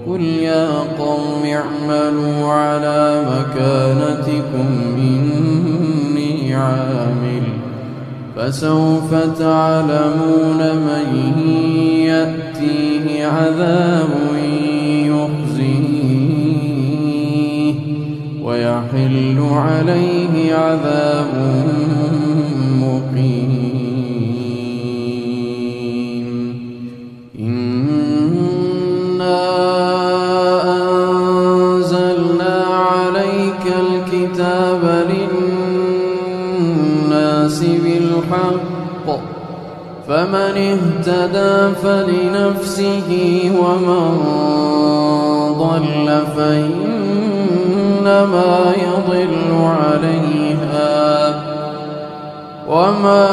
قل يا قوم اعملوا على مكانتكم إني عامل فسوف تعلمون من يأتيه عذاب يخزيه ويحل عليه عذاب مقيم. إنا أنزلنا عليك الكتاب للناس بالحق فمن اهتدى فلنفسه ومن ضل فإنما يضل عليها وما